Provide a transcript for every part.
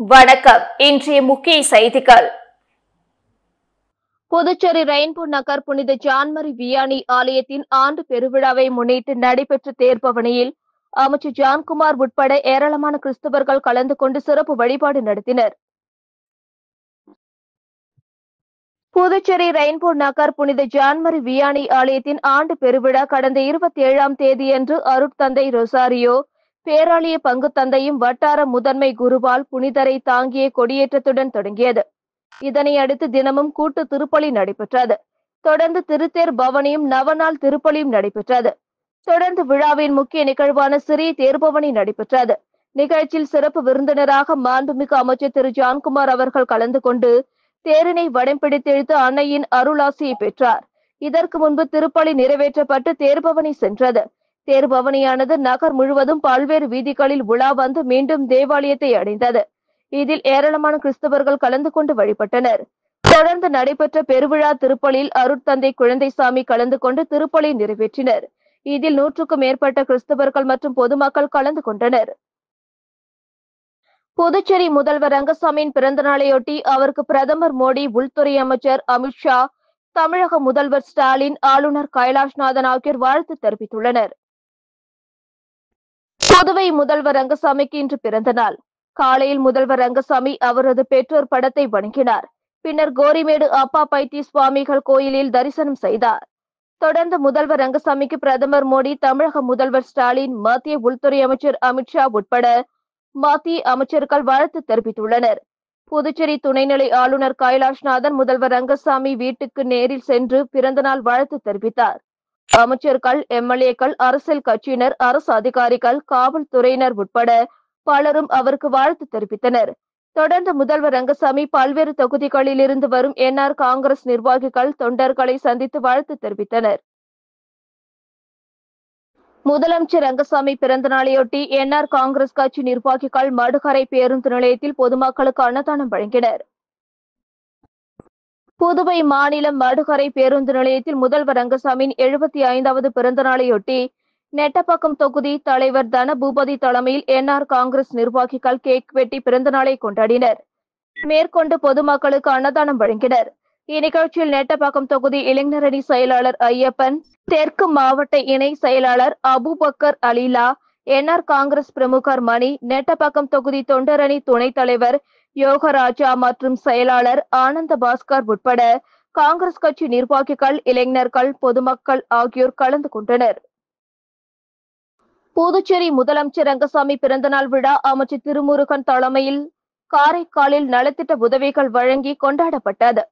வணக்கம். இன்றைய முக்கிய செய்திகள். புதுச்சேரி ரெயின்போ நகர் புனித ஜான்மரி வியானி ஆலயத்தின் ஆண்டு பெருவிழாவை முன்னிட்டு நடைபெற்ற தேர்பவனியில் அமைச்சர் ஜான்குமார் உட்பட ஏராளமான கிறிஸ்தவர்கள் கலந்து கொண்டு சிறப்பு வழிபாடு நடத்தினர். புதுச்சேரி ரெயின்போ நகர் புனித ஜான்மரி வியானி ஆலயத்தின் ஆண்டு பெருவிழா கடந்த 27ஆம் தேதியன்று அருட்தந்தை ரொசாரியோ பேராலய பங்கு தந்தையும் வட்டார முதன்மை குருவால் புனிதரை தாங்கிய கொடியேற்றத்துடன் தொடங்கியது. இதனை அடுத்து தினமும் கூட்டு திருப்பலி நடைபெற்றது. தொடர்ந்து திருத்தேர் பவனியும் நவநாள் திருப்பலியும் நடைபெற்றது. தொடர்ந்து விழாவின் முக்கிய நிகழ்வான சிறிய தேர்பவனி நடைபெற்றது. நிகழ்ச்சியில் சிறப்பு விருந்தினராக மாண்புமிகு அமைச்சர் திரு ஜான்குமார் அவர்கள் கலந்து கொண்டு தேரினை வடம் பிடித்தெழுத்து அன்னையின் அருளாசியை பெற்றார். இதற்கு முன்பு திருப்பலி நிறைவேற்றப்பட்டு தேர்பவனி சென்றது. தேர்பவனியானது நகர் முழுவதும் பல்வேறு வீதிகளில் உலா வந்து மீண்டும் தேவாலயத்தை அடைந்தது. இதில் ஏராளமான கிறிஸ்தவர்கள் கலந்து கொண்டு வழிபட்டனர். தொடர்ந்து நடைபெற்ற பெருவிழா திருப்பலியில் அருட்தந்தை குழந்தைசாமி கலந்து கொண்டு திருப்பலி நிறைவேற்றினர். இதில் 100க்கும் மேற்பட்ட கிறிஸ்தவர்கள் மற்றும் பொதுமக்கள் கலந்து கொண்டனர். புதுச்சேரி முதல்வர் ரங்கசாமியின் பிறந்த நாளையொட்டி அவருக்கு பிரதமர் மோடி, உள்துறை அமைச்சர் அமித்ஷா, தமிழக முதல்வர் ஸ்டாலின், ஆளுநர் கைலாஷ்நாதன் ஆகியோர் வாழ்த்து தெரிவித்துள்ளனர். புதுவை முதல்வர் ரங்கசாமிக்கு இன்று பிறந்த நாள். காலையில் முதல்வர் ரங்கசாமி அவரது பெற்றோர் படத்தை வணங்கினார். பின்னர் கோரிமேடு அப்பா பைத்தி சுவாமிகள் கோயிலில் தரிசனம் செய்தார். தொடர்ந்து முதல்வர் ரங்கசாமிக்கு பிரதமர் மோடி, தமிழக முதல்வர் ஸ்டாலின், மத்திய உள்துறை அமைச்சர் அமித்ஷா உட்பட மத்திய அமைச்சர்கள் வாழ்த்து தெரிவித்துள்ளனர். புதுச்சேரி துணைநிலை ஆளுநர் கைலாஷ்நாதன் முதல்வர் ரங்கசாமி வீட்டுக்கு நேரில் சென்று பிறந்தநாள் வாழ்த்து தெரிவித்தார். அமைச்சர்கள், எம்எல்ஏக்கள், அரசியல் கட்சியினர், அரசு அதிகாரிகள், காவல்துறையினர் உட்பட பலரும் அவருக்கு வாழ்த்து தெரிவித்தனர். தொடர்ந்து முதல்வர் ரங்கசாமி பல்வேறு தொகுதிகளில் இருந்து வரும் என்ஆர் காங்கிரஸ் நிர்வாகிகள், தொண்டர்களை சந்தித்து வாழ்த்து தெரிவித்தனர். முதலமைச்சர் ரங்கசாமி பிறந்த நாளையொட்டி என்ஆர் காங்கிரஸ் கட்சி நிர்வாகிகள் மடுகரை பேருந்து நிலையத்தில் பொதுமக்களுக்கு அன்னதானம் வழங்கினர். புதுவை மாநிலம் மடுகரை பேருந்து நிலையத்தில் முதல்வர் ரங்கசாமியின் 75வது பிறந்த நாளையொட்டி நெட்டப்பாக்கம் தொகுதி தலைவர் தனபூபதி தலைமையில் என்ஆர் காங்கிரஸ் நிர்வாகிகள் கேக் வெட்டி பிறந்த நாளை கொண்டாடினர். மேற்கொண்டு பொதுமக்களுக்கு அன்னதானம் வழங்கினர். இந்நிகழ்ச்சியில் நெட்டப்பாக்கம் தொகுதி இளைஞரணி செயலாளர் ஐயப்பன், தெற்கு மாவட்ட இணை செயலாளர் அபுபக்கர் அலிலா, என்ஆர் காங்கிரஸ் பிரமுகர் மணி, நெட்டப்பாக்கம் தொகுதி தொண்டரணி துணைத் தலைவர் யோகராஜா மற்றும் செயலாளர் ஆனந்த பாஸ்கர் உட்பட காங்கிரஸ் கட்சி நிர்வாகிகள், இளைஞர்கள், பொதுமக்கள் ஆகியோர் கலந்து கொண்டனர். புதுச்சேரி முதலமைச்சர் ரங்கசாமி பிறந்தநாள் விழா அமைச்சர் திருமுருகன் தலைமையில் காரைக்காலில் நலத்திட்ட உதவிகள் வழங்கி கொண்டாடப்பட்டது.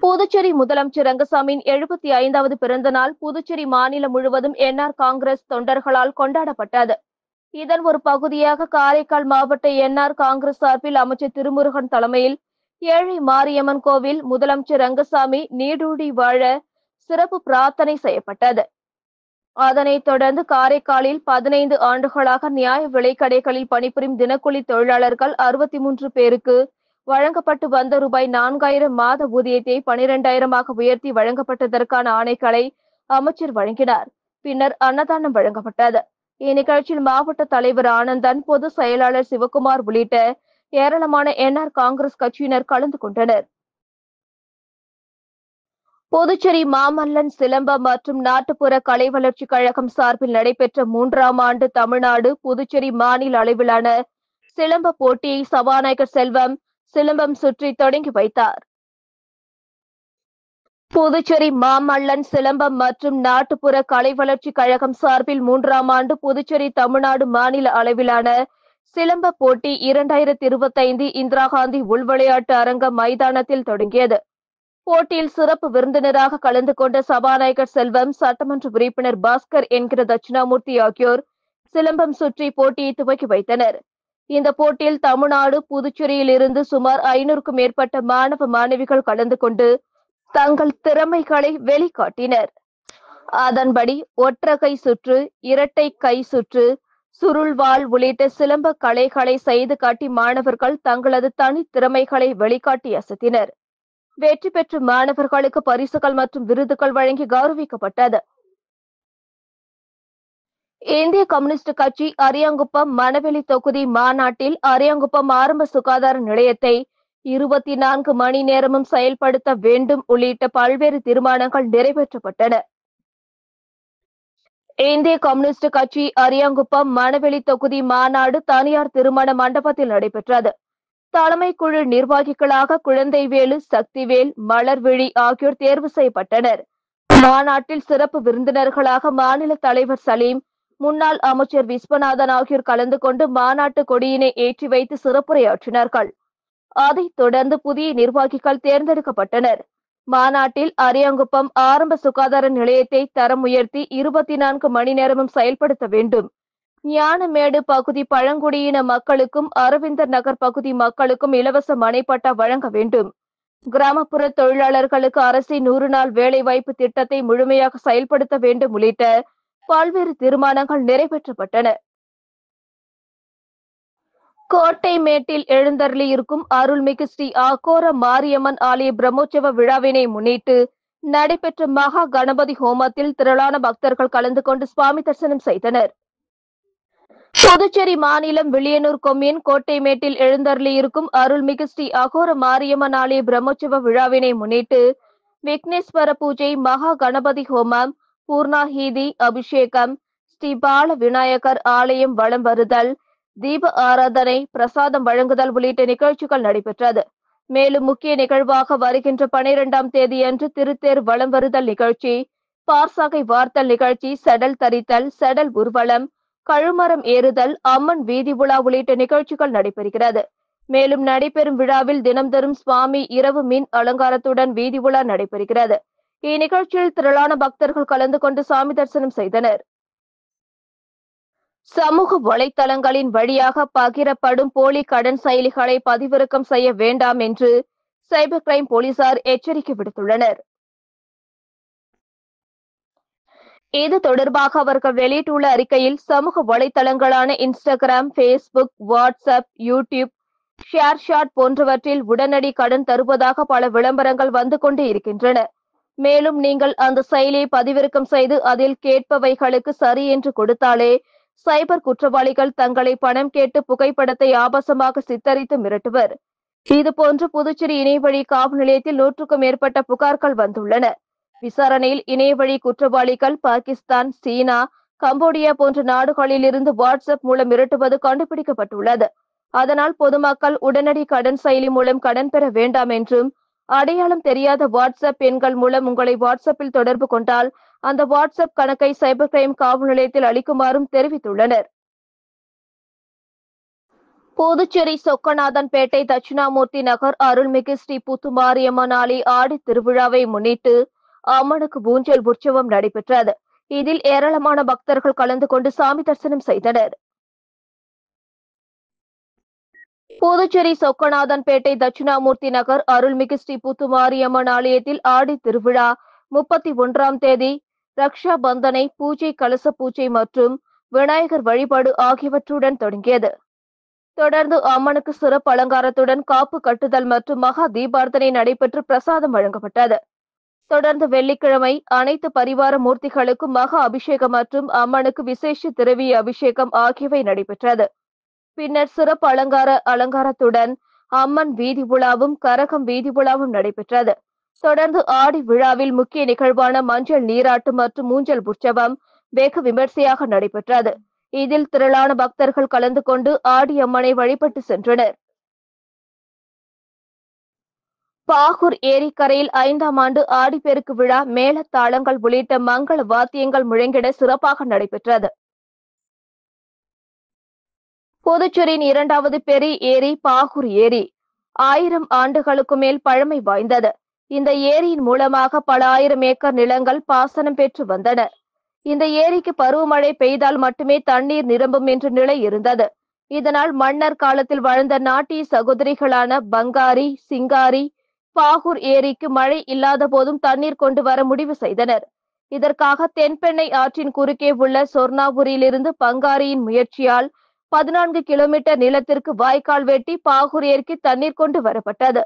புதுச்சேரி முதலமைச்சர் ரங்கசாமியின் 75வது பிறந்த நாள் புதுச்சேரி மாநிலம் முழுவதும் என்ஆர் காங்கிரஸ் தொண்டர்களால் கொண்டாடப்பட்டது. இதன் ஒரு பகுதியாக காரைக்கால் மாவட்ட என்ஆர் காங்கிரஸ் சார்பில் அமைச்சர் திருமுருகன் தலைமையில் ஏழை மாரியம்மன் கோவில் முதலமைச்சர் ரங்கசாமி நீடூழி வாழ சிறப்பு பிரார்த்தனை செய்யப்பட்டது. அதனைத் தொடர்ந்து காரைக்காலில் 15 ஆண்டுகளாக நியாய விலைக்கடைகளில் பணிபுரியும் தினக்கூலி தொழிலாளர்கள் 63 பேருக்கு வழங்கப்பட்டு வந்த ரூபாய் 4000 மாத ஊதியத்தை 12,000ஆக உயர்த்தி வழங்கப்பட்டதற்கான ஆணைகளை அமைச்சர் வழங்கினார். பின்னர் அன்னதானம் வழங்கப்பட்டது. இந்நிகழ்ச்சியில் மாவட்ட தலைவர் ஆனந்தன், பொதுச் செயலாளர் சிவகுமார் உள்ளிட்ட ஏராளமான என்ஆர் காங்கிரஸ் கட்சியினர் கலந்து கொண்டனர். புதுச்சேரி மாமல்லன் சிலம்பம் மற்றும் நாட்டுப்புற கலை வளர்ச்சி கழகம் சார்பில் நடைபெற்ற 3ஆம் ஆண்டு தமிழ்நாடு, புதுச்சேரி மாநில அளவிலான சிலம்ப போட்டியை சபாநாயகர் செல்வம் சிலம்பம் சுற்றி தொடங்கி வைத்தார். புதுச்சேரி மாமல்லன் சிலம்பம் மற்றும் நாட்டுப்புற கலை வளர்ச்சி கழகம் சார்பில் 3ஆம் ஆண்டு புதுச்சேரி தமிழ்நாடு மாநில அளவிலான சிலம்ப போட்டி 2025 இந்திரா காந்தி உள்விளையாட்டு அரங்கம் மைதானத்தில் தொடங்கியது. போட்டியில் சிறப்பு விருந்தினராக கலந்து கொண்ட சபாநாயகர் செல்வம், சட்டமன்ற உறுப்பினர் பாஸ்கர் என்கிற தட்சிணாமூர்த்தி ஆகியோர் சிலம்பம் சுற்றி போட்டியை துவக்கி வைத்தனர். இந்த போட்டியில் தமிழ்நாடு, புதுச்சேரியில் இருந்து சுமார் 500க்கும் மேற்பட்ட மாணவ மாணவிகள் கலந்து கொண்டு தங்கள் திறமைகளை வெளிக்காட்டினர். அதன்படி ஒற்றை சுற்று, இரட்டை கை சுற்று, சுருள்வாள் உள்ளிட்ட சிலம்ப கலைகளை செய்து காட்டி மாணவர்கள் தங்களது தனித்திறமைகளை வெளிக்காட்டி அசத்தினர். வெற்றி பெற்ற மாணவர்களுக்கு பரிசுகள் மற்றும் விருதுகள் வழங்கி கௌரவிக்கப்பட்டது. இந்திய கம்யூனிஸ்ட் கட்சி அரியாங்குப்பம் மணவெளி தொகுதி மாநாட்டில் அரியாங்குப்பம் ஆரம்ப சுகாதார நிலையத்தை 24 மணி நேரமும் செயல்படுத்த வேண்டும் உள்ளிட்ட பல்வேறு தீர்மானங்கள் நிறைவேற்றப்பட்டன. இந்திய கம்யூனிஸ்ட் கட்சி அரியாங்குப்பம் மணவெளி தொகுதி மாநாடு தனியார் திருமண மண்டபத்தில் நடைபெற்றது. தலைமை குழு நிர்வாகிகளாக குழந்தைவேலு, சக்திவேல், மலர்விழி ஆகியோர் தேர்வு செய்யப்பட்டனர். மாநாட்டில் சிறப்பு விருந்தினர்களாக மாநில தலைவர் சலீம், முன்னாள் அமைச்சர் விஸ்வநாதன் ஆகியோர் கலந்து கொண்டு மாநாட்டு கொடியினை ஏற்றி வைத்து சிறப்புரையாற்றினார்கள். அதைத் தொடர்ந்து புதிய நிர்வாகிகள் தேர்ந்தெடுக்கப்பட்டனர். மாநாட்டில் அரியாங்குப்பம் ஆரம்ப சுகாதார நிலையத்தை தரம் உயர்த்தி 24 மணி நேரமும் செயல்படுத்த வேண்டும். ஞானமேடு பகுதி பழங்குடியின மக்களுக்கும் அரவிந்தர் நகர் பகுதி மக்களுக்கும் இலவச மனைப்பட்டா வழங்க வேண்டும். கிராமப்புற தொழிலாளர்களுக்கு அரசின் 100 நாள் வேலைவாய்ப்பு திட்டத்தை முழுமையாக செயல்படுத்த வேண்டும் உள்ளிட்ட பல்வேறு தீர்மானங்கள் நிறைவேற்றப்பட்டன. கோட்டைமேட்டில் எழுந்தருளியிருக்கும் அருள்மிகு ஸ்ரீ ஆகோர மாரியம்மன் ஆலய பிரம்மோற்சவ விழாவினை முன்னிட்டு நடைபெற்ற மகா கணபதி ஹோமத்தில் திரளான பக்தர்கள் கலந்து கொண்டு சுவாமி தரிசனம் செய்தனர். புதுச்சேரி மாநிலம் வில்லியனூர் கொம்யூன் கோட்டைமேட்டில் எழுந்தருளியிருக்கும் அருள்மிகு ஸ்ரீ அகோர மாரியம்மன் ஆலய பிரம்மோற்சவ விழாவினை முன்னிட்டு விக்னேஸ்வர பூஜை, மகா கணபதி ஹோமம், பூர்ணாஹீதி அபிஷேகம், ஸ்ரீ பால விநாயகர் ஆலயம் வலம் வருதல், தீப ஆராதனை, பிரசாதம் வழங்குதல் உள்ளிட்ட நிகழ்ச்சிகள் நடைபெற்றது. மேலும் முக்கிய நிகழ்வாக வருகின்ற 12ஆம் தேதியன்று திருத்தேர் வலம் வருதல் நிகழ்ச்சி, பார்சாகை வார்த்தல் நிகழ்ச்சி, செடல் தரித்தல், செடல் ஊர்வலம், கழுமரம் ஏறுதல், அம்மன் வீதி உலா உள்ளிட்ட நிகழ்ச்சிகள் நடைபெறுகிறது. மேலும் நடைபெறும் விழாவில் தினம்தோறும் சுவாமி இரவு மின் அலங்காரத்துடன் வீதி உலா நடைபெறுகிறது. இந்நிகழ்ச்சியில் திரளான பக்தர்கள் கலந்து கொண்டு சாமி தரிசனம் செய்தனர். சமூக வலைத்தளங்களின் வழியாக பகிரப்படும் போலி கடன் செயலிகளை பதிவிறக்கம் செய்ய வேண்டாம் என்று சைபர் கிரைம் போலீசார் எச்சரிக்கை விடுத்துள்ளனர். இது தொடர்பாக அவர்கள் வெளியிட்டுள்ள அறிக்கையில், சமூக வலைத்தளங்களான Instagram, Facebook, WhatsApp, YouTube, ShareChat போன்றவற்றில் உடனடி கடன் தருவதாக பல விளம்பரங்கள் வந்து கொண்டே இருக்கின்றன. மேலும் நீங்கள் அந்த செயலியை பதிவிறக்கம் செய்து அதில் கேட்பவைகளுக்கு சரி என்று கொடுத்தாலே சைபர் குற்றவாளிகள் தங்களை பணம் கேட்டு புகைப்படத்தை ஆபாசமாக சித்தரித்து மிரட்டுவர். இதுபோன்று புதுச்சேரி இணையவழி காவல் நிலையத்தில் 100க்கும் மேற்பட்ட புகார்கள் வந்துள்ளன. விசாரணையில் இணையவழி குற்றவாளிகள் பாகிஸ்தான், சீனா, கம்போடியா போன்ற நாடுகளிலிருந்து வாட்ஸ்அப் மூலம் மிரட்டுவது கண்டுபிடிக்கப்பட்டுள்ளது. அதனால் பொதுமக்கள் உடனடி கடன் செயலி மூலம் கடன் பெற வேண்டாம் என்றும், அடையாளம் தெரியாத வாட்ஸ்அப் எண்கள் மூலம் உங்களை வாட்ஸ்அப்பில் தொடர்பு கொண்டால் அந்த வாட்ஸ்அப் கணக்கை சைபர் கிரைம் காவல் நிலையத்தில் அளிக்குமாறும் தெரிவித்துள்ளனர். புதுச்சேரி சொக்கநாதன்பேட்டை தட்சிணாமூர்த்தி நகர் அருள்மிகு ஸ்ரீ புத்துமாரியம்மன் ஆலய ஆடி திருவிழாவை முன்னிட்டு அம்மனுக்கு ஊஞ்சல் உற்சவம் நடைபெற்றது. இதில் ஏராளமான பக்தர்கள் கலந்து கொண்டு சாமி தரிசனம் செய்தனர். புதுச்சேரி சொக்கநாதன்பேட்டை தட்சிணாமூர்த்தி நகர் அருள்மிகு ஸ்ரீ புத்துமாரியம்மன் ஆலயத்தில் ஆடி திருவிழா 31ஆம் தேதி ரக்ஷா பந்தனை, பூஜை, கலச பூஜை மற்றும் விநாயகர் வழிபாடு ஆகியவற்றுடன் தொடங்கியது. தொடர்ந்து அம்மனுக்கு சிறப்பு அலங்காரத்துடன் காப்பு கட்டுதல் மற்றும் மகா தீபார்த்தனை நடைபெற்று பிரசாதம் வழங்கப்பட்டது. தொடர்ந்து வெள்ளிக்கிழமை அனைத்து பரிவார மூர்த்திகளுக்கும் மகா அபிஷேகம் மற்றும் அம்மனுக்கு விசேஷ திரவிய அபிஷேகம் ஆகியவை நடைபெற்றது. பின்னர் சிறப்பு அலங்காரத்துடன் அம்மன் வீதி உலாவும் கரகம் வீதி உலாவும் நடைபெற்றது. தொடர்ந்து ஆடி விழாவில் முக்கிய நிகழ்வான மஞ்சள் நீராட்டு மற்றும் ஊஞ்சல் உற்சவம் வெகு விமர்சையாக நடைபெற்றது. இதில் திரளான பக்தர்கள் கலந்து கொண்டு ஆடி அம்மனை வழிபட்டு சென்றனர். பாகூர் ஏரிக்கரையில் 5ஆம் ஆண்டு ஆடிப்பெருக்கு விழா மேளதாளங்கள் உள்ளிட்ட மங்கள வாத்தியங்கள் முழங்கிட சிறப்பாக நடைபெற்றது. புதுச்சேரியின் 2வது பெரிய ஏரி பாகூர் ஏரி 1000 ஆண்டுகளுக்கு மேல் பழமை வாய்ந்தது. இந்த ஏரியின் மூலமாக பல ஆயிரம் ஏக்கர் நிலங்கள் பாசனம் பெற்று வந்தன. இந்த ஏரிக்கு பருவமழை பெய்தால் மட்டுமே தண்ணீர் நிரம்பும் என்ற நிலை இருந்தது. இதனால் மன்னர் காலத்தில் வாழ்ந்த நாட்டிய சகோதரிகளான பங்காரி, சிங்காரி பாகூர் ஏரிக்கு மழை இல்லாத போதும் தண்ணீர் கொண்டு வர முடிவு செய்தனர். இதற்காக தென்பெண்ணை ஆற்றின் குறுக்கே உள்ள சொர்ணாவூரிலிருந்து பங்காரியின் முயற்சியால் 14 கிலோமீட்டர் நிலத்திற்கு வாய்க்கால் வெட்டி பாகூர் ஏரிக்கு தண்ணீர் கொண்டு வரப்பட்டது.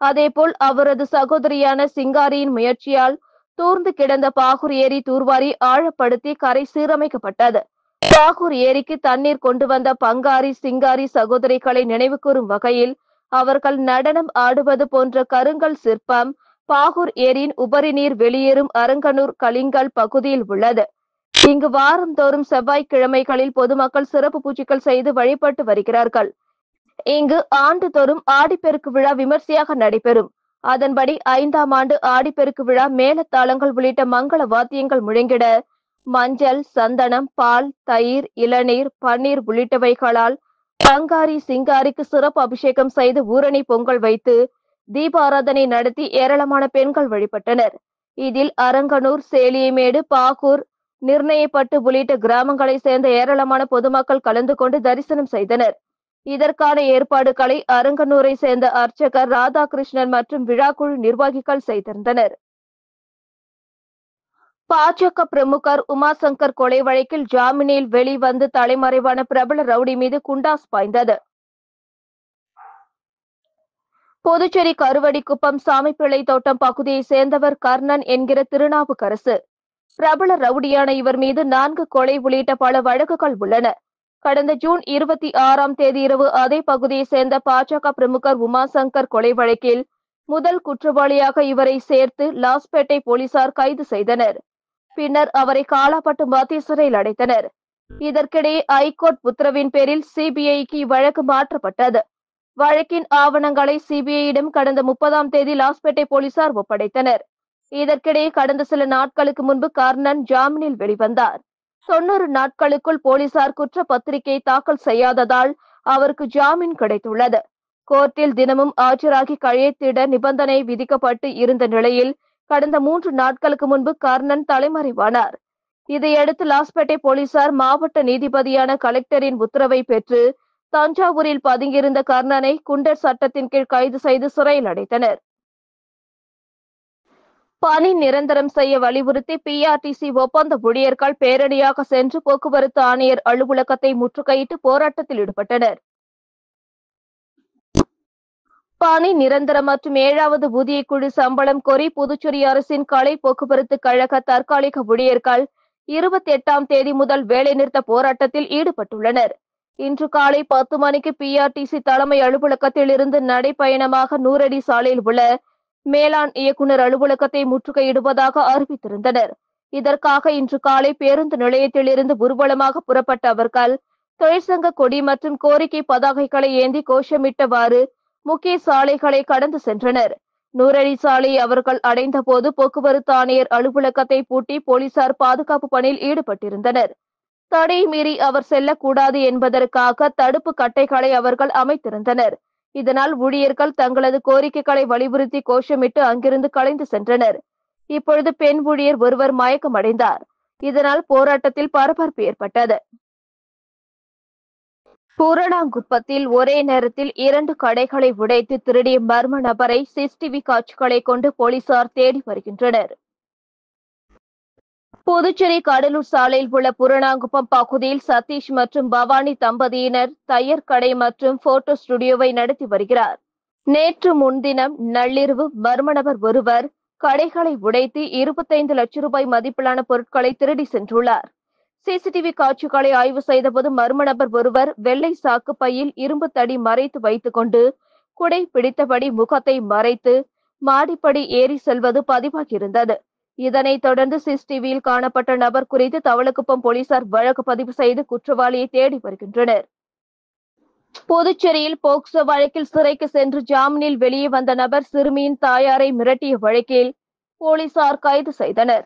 அதேபோல் அவரது சகோதரியான சிங்காரியின் முயற்சியால் தூர்ந்து கிடந்த பாகூர் ஏரி தூர்வாரி ஆழப்படுத்தி கரை சீரமைக்கப்பட்டது. பாகூர் ஏரிக்கு தண்ணீர் கொண்டு வந்த பங்காரி சிங்காரி சகோதரிகளை நினைவுகூரும் வகையில் அவர்கள் நடனம் ஆடுவது போன்ற கருங்கல் சிற்பம் பாகூர் ஏரியின் உபரி நீர் வெளியேறும் அரங்கனூர் கலிங்கல் பகுதியில் உள்ளது. இங்கு வாரந்தோறும் செவ்வாய்க்கிழமைகளில் பொதுமக்கள் சிறப்பு பூஜைகள் செய்து வழிபட்டு வருகிறார்கள். இங்கு ஆண்டுதோறும் ஆடிப்பெருக்கு விழா விமர்சையாக நடைபெறும். அதன்படி 5ஆம் ஆண்டு ஆடிப்பெருக்கு விழா மேளதாளங்கள் உள்ளிட்ட மங்கள வாத்தியங்கள் முழங்கிட மஞ்சள், சந்தனம், பால், தயிர், இளநீர், பன்னீர் உள்ளிட்டவைகளால் பங்காரி சிங்காரிக்கு சிறப்பு அபிஷேகம் செய்து ஊரணி பொங்கல் வைத்து தீபாராதனை நடத்தி ஏராளமான பெண்கள் வழிபட்டனர். இதில் அரங்கனூர், சேலியமேடு, பாகூர், நிர்ணயப்பட்டு உள்ளிட்ட கிராமங்களை சேர்ந்த ஏராளமான பொதுமக்கள் கலந்து கொண்டு தரிசனம் செய்தனர். இதற்கான ஏற்பாடுகளை அரங்கனூரை சேர்ந்த அர்ச்சகர் ராதாகிருஷ்ணன் மற்றும் விழாக்குழு நிர்வாகிகள் செய்திருந்தனர். பாஜக பிரமுகர் உமாசங்கர் கொலை வழக்கில் ஜாமீனில் வெளிவந்து தலைமறைவான பிரபல ரவுடி மீது குண்டாஸ் பாய்ந்தது. புதுச்சேரி கருவடிக்குப்பம் சாமிப்பிள்ளை தோட்டம் பகுதியை சேர்ந்தவர் கர்ணன் என்கிற திருநாவுக்கரசு. பிரபல ரவுடியான இவர் மீது 4 கொலை உள்ளிட்ட பல வழக்குகள் உள்ளன. கடந்த ஜூன் 26ஆம் தேதி இரவு அதே பகுதியை சேர்ந்த பாஜக பிரமுகர் உமாசங்கர் கொலை வழக்கில் முதல் குற்றவாளியாக இவரை சேர்த்து லாஸ்பேட்டை போலீசார் கைது செய்தனர். பின்னர் அவரை காலாப்பட்டு மத்திய சிறையில் அடைத்தனர். இதற்கிடையே ஐகோர்ட் உத்தரவின் பேரில் சிபிஐக்கு இவ்வழக்கு மாற்றப்பட்டது. வழக்கின் ஆவணங்களை சிபிஐயிடம் கடந்த 30ஆம் தேதி லாஸ்பேட்டை போலீசார் ஒப்படைத்தனர். இதற்கிடையே கடந்த சில நாட்களுக்கு முன்பு கர்ணன் ஜாமீனில் வெளிவந்தார். 90 நாட்களுக்குள் போலீசார் குற்றப்பத்திரிகை தாக்கல் செய்யாததால் அவருக்கு ஜாமீன் கிடைத்துள்ளது. கோர்ட்டில் தினமும் ஆஜராகி கையெழுத்திட நிபந்தனை விதிக்கப்பட்டு இருந்த நிலையில் கடந்த 3 நாட்களுக்கு முன்பு கர்ணன் தலைமறைவானார். இதையடுத்து லாஸ்பேட்டை போலீசார் மாவட்ட நீதிபதியான கலெக்டரின் உத்தரவை பெற்று தஞ்சாவூரில் பதுங்கியிருந்த கர்ணனை குண்டர் சட்டத்தின் கீழ் கைது செய்து சிறையில் அடைத்தனர். பணி நிரந்தரம் செய்ய வலியுறுத்தி பிஆர்டிசி ஒப்பந்த ஊழியர்கள் பேரணியாக சென்று போக்குவரத்து ஆணையர் அலுவலகத்தை முற்றுகையிட்டு போராட்டத்தில் ஈடுபட்டனர். பணி நிரந்தரம் மற்றும் 7வது ஊதியக்குழு சம்பளம் கோரி புதுச்சேரி அரசின் கலை போக்குவரத்து கழக தற்காலிக ஊழியர்கள் 28ஆம் தேதி முதல் வேலைநிறுத்த போராட்டத்தில் ஈடுபட்டுள்ளனர். இன்று காலை 10 மணிக்கு பிஆர்டிசி தலைமை அலுவலகத்தில் இருந்து நடைபயணமாக 100 அடி சாலையில் உள்ள மேலாண் இயக்குநர் அலுவலகத்தை முற்றுகையிடுவதாக அறிவித்திருந்தனர். இதற்காக இன்று காலை பேருந்து நிலையத்தில் இருந்து ஊர்வலமாக புறப்பட்ட அவர்கள் தொழிற்சங்க கொடி மற்றும் கோரிக்கை பதாகைகளை ஏந்தி கோஷமிட்டவாறு முக்கிய சாலைகளை கடந்து சென்றனர். 100 அடி சாலை அவர்கள் அடைந்த போது போக்குவரத்து ஆணையர் அலுவலகத்தை பூட்டி போலீசார் பாதுகாப்பு பணியில் ஈடுபட்டிருந்தனர். தடை மீறி அவர் செல்லக்கூடாது என்பதற்காக தடுப்பு கட்டைகளை அவர்கள் அமைத்திருந்தனர். இதனால் ஊழியர்கள் தங்களது கோரிக்கைகளை வலியுறுத்தி கோஷமிட்டு அங்கிருந்து கலைந்து சென்றனர். இப்பொழுது பெண் ஊழியர் ஒருவர் மயக்கமடைந்தார். இதனால் போராட்டத்தில் பரபரப்பு ஏற்பட்டது. பூரணாங்குப்பத்தில் ஒரே நேரத்தில் 2 கடைகளை உடைத்து திருடிய மர்ம நபரை சிசிடிவி காட்சிகளை கொண்டு போலீசார் தேடி வருகின்றனர். புதுச்சேரி கடலூர் சாலையில் உள்ள பூரணாங்குப்பம் பகுதியில் சதீஷ் மற்றும் பவானி தம்பதியினர் தையர் கடை மற்றும் போட்டோ ஸ்டுடியோவை நடத்தி வருகிறார். நேற்று முன்தினம் நள்ளிரவு மர்ம நபர் ஒருவர் கடைகளை உடைத்து 25 லட்சம் ரூபாய் மதிப்பிலான பொருட்களை திருடி சென்றுள்ளார். சிசிடிவி காட்சிகளை ஆய்வு செய்தபோது மர்ம நபர் ஒருவர் வெள்ளை சாக்கு பையில் இரும்பு தடி மறைத்து வைத்துக் கொண்டு குடை பிடித்தபடி முகத்தை மறைத்து மாடிப்படி ஏறி செல்வது பதிவாகியிருந்தது. இதனைத் தொடர்ந்து சிசிடிவியில் காணப்பட்ட நபர் குறித்து தவளக்குப்பம் போலீசார் வழக்கு பதிவு செய்து குற்றவாளியை தேடி வருகின்றனர். புதுச்சேரியில் போக்சோ வழக்கில் சிறைக்கு சென்று ஜாமீனில் வெளியே வந்த நபர் சிறுமியின் தாயாரை மிரட்டிய வழக்கில் போலீசார் கைது செய்தனர்.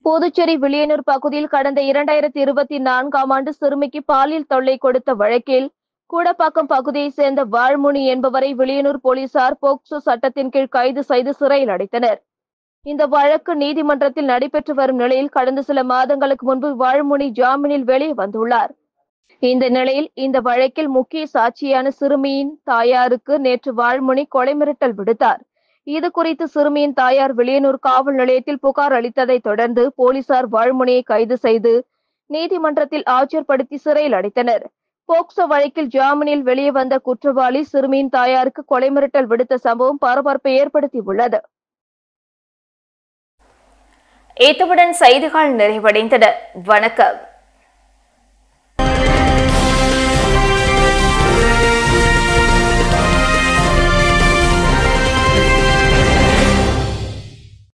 புதுச்சேரி வில்லியனூர் பகுதியில் கடந்த 2024ஆம் ஆண்டு சிறுமிக்கு பாலியல் தொல்லை கொடுத்த வழக்கில் கூடப்பாக்கம் பகுதியை சேர்ந்த வாழ்முனி என்பவரை வில்லியனூர் போலீசார் போக்சோ சட்டத்தின் கீழ் கைது செய்து சிறையில் அடைத்தனர். இந்த வழக்கு நீதிமன்றத்தில் நடைபெற்று வரும் நிலையில் கடந்த சில மாதங்களுக்கு முன்பு வாழ்முனி ஜாமீனில் வெளியே வந்துள்ளார். இந்த நிலையில் இந்த வழக்கில் முக்கிய சாட்சியான சிறுமியின் தாயாருக்கு நேற்று வாழ்முனி கொலை மிரட்டல் விடுத்தார். இது குறித்து சிறுமியின் தாயார் வில்லியனூர் காவல் நிலையத்தில் புகார் அளித்ததை தொடர்ந்து போலீசார் வாழ்முனியை கைது செய்து நீதிமன்றத்தில் ஆஜர்படுத்தி சிறையில் அடைத்தனர். போக்சோ வழக்கில் ஜாமீனில் வெளியே வந்த குற்றவாளி சிறுமியின் தாயாருக்கு கொலை மிரட்டல் விடுத்த சம்பவம் பரபரப்பை ஏற்படுத்தியுள்ளது. இத்துடன் செய்திகள் நிறைவடைந்தன. வணக்கம்.